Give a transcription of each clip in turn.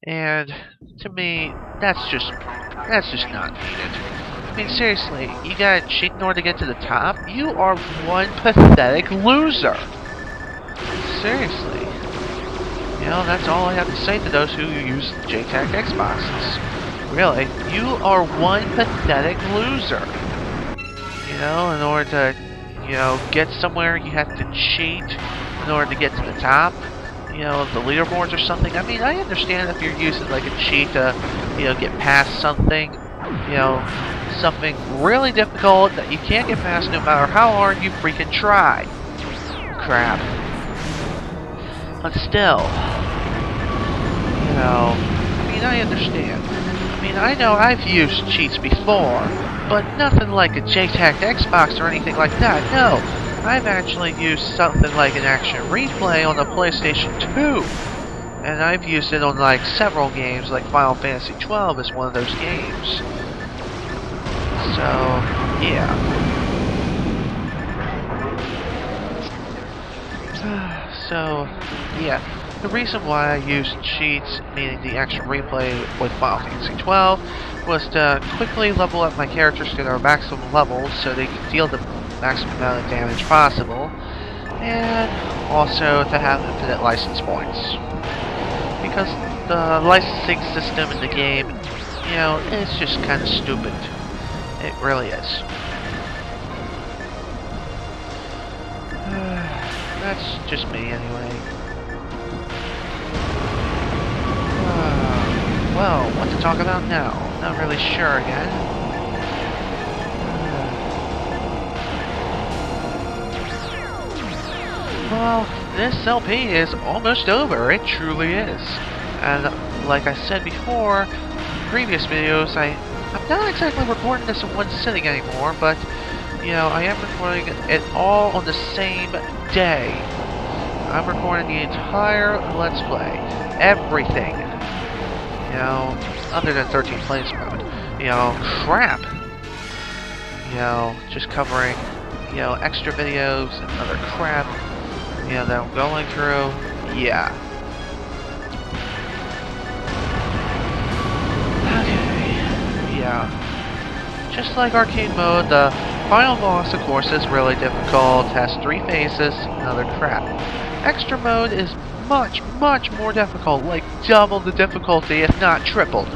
And to me, that's just not needed. I mean, seriously, you gotta cheat in order to get to the top? You are one pathetic loser! Seriously. You know, that's all I have to say to those who use JTAG Xboxes. Really, you are one pathetic loser. You know, in order to, get somewhere, you have to cheat in order to get to the top. You know, the leaderboards or something. I mean, I understand if you're using like a cheat to, get past something, something really difficult that you can't get past no matter how hard you freaking try. Crap. But still, I mean, I understand. I mean, I know I've used cheats before, but nothing like a JTAG Xbox or anything like that, no. I've actually used something like an action replay on the PlayStation 2. And I've used it on like several games, like Final Fantasy 12 is one of those games. So, yeah. So, yeah. The reason why I used cheats, meaning the action replay with Final Fantasy 12, was to quickly level up my characters to their maximum levels so they could deal the maximum amount of damage possible, and also to have infinite license points. Because the licensing system in the game, it's just kind of stupid. It really is. That's just me anyway. Well, what to talk about now? Not really sure again. Well, this LP is almost over. It truly is. And like I said before, in previous videos, I'm not exactly recording this in one sitting anymore, but, I am recording it all on the same day. I'm recording the entire Let's Play. Everything. Other than 13 Plays mode. Crap. Just covering, extra videos and other crap, that I'm going through. Yeah. Okay. Yeah. Just like arcade mode, the final boss, of course, is really difficult, has 3 phases, and other crap. Extra mode is much, much more difficult, like double the difficulty, if not tripled.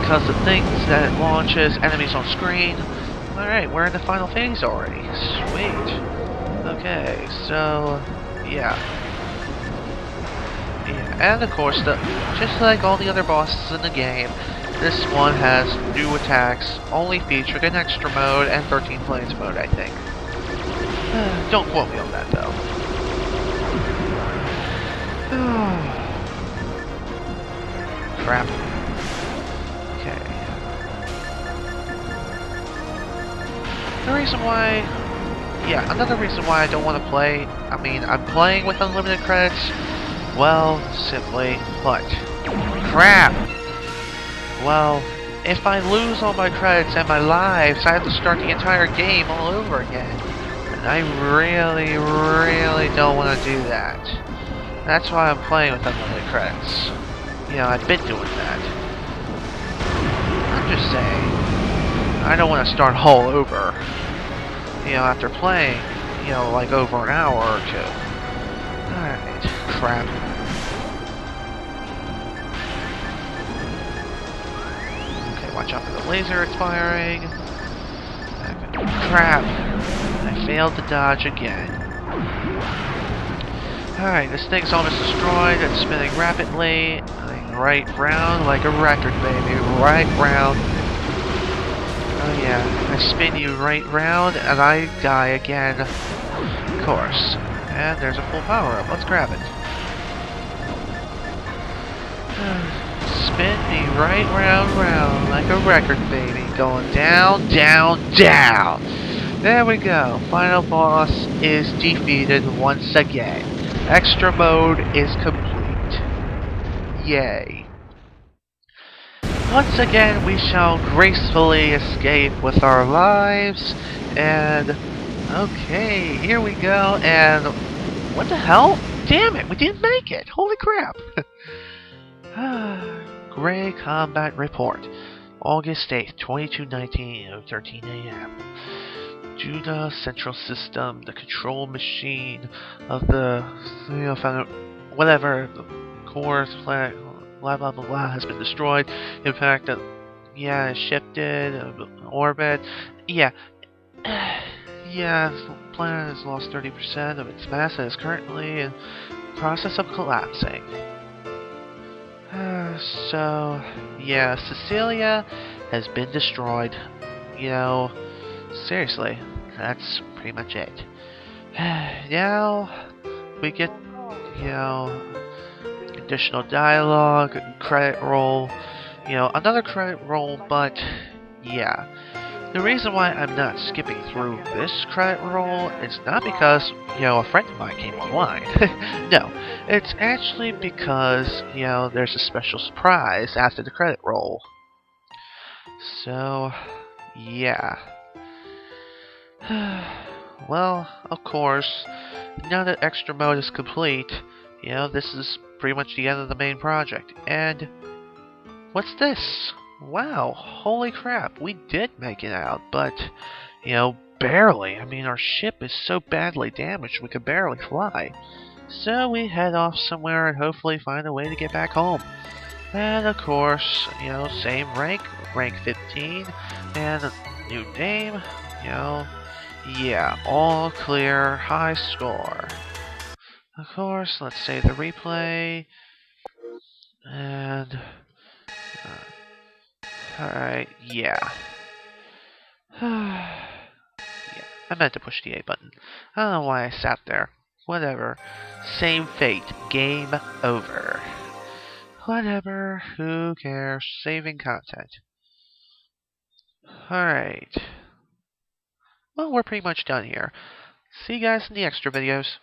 Because the things that it launches, enemies on screen. Alright, we're in the final phase already. Sweet. Okay, so, yeah. And of course, just like all the other bosses in the game, this one has new attacks, only featured in extra mode and 13 Plays mode, I think. Don't quote me on that, though. Crap. Okay. Another reason why I don't want to play, I'm playing with unlimited credits, well, simply put. Crap! Well, if I lose all my credits and my lives, I have to start the entire game all over again. And I really, really don't want to do that. That's why I'm playing with unlimited credits. I've been doing that. I'm just saying, I don't want to start all over. After playing, like over an hour or 2. Alright, crap. Okay, watch out for the laser expiring. Crap. I failed to dodge again. Alright, this thing's almost destroyed. It's spinning rapidly. Right round like a record, baby. Right round. Oh yeah, I spin you right round and I die again. Of course. And there's a full power up. Let's grab it. Spin me right round like a record, baby. Going down, down, down. There we go. Final boss is defeated once again. Extra mode is complete. Yay. Once again, we shall gracefully escape with our lives, and okay, here we go, and what the hell? Damn it, we didn't make it! Holy crap! Ray Combat Report. August 8th, 2219, 13 a.m. Judah Central System, the control machine of the, whatever, the core planet, blah blah blah blah, has been destroyed. In fact, it shifted, orbit. Yeah, yeah, the planet has lost 30% of its mass and is currently in process of collapsing. So, yeah, Cecilia has been destroyed. Seriously, that's pretty much it. Now, we get, additional dialogue, credit roll, another credit roll, but, yeah. The reason why I'm not skipping through this credit roll is not because, a friend of mine came online. No, it's actually because, there's a special surprise after the credit roll. So, yeah. Well, of course, now that extra mode is complete, this is pretty much the end of the main project. And what's this? Wow, holy crap, we did make it out, but, barely. I mean, our ship is so badly damaged we could barely fly. So we head off somewhere and hopefully find a way to get back home. And of course, same rank 15, and a new name, yeah, all clear, high score. Of course, let's save the replay, and, alright, yeah. Yeah, I meant to push the A button. I don't know why I sat there. Whatever. Same fate. Game over. Whatever. Who cares? Saving content. Alright. Well, we're pretty much done here. See you guys in the extra videos.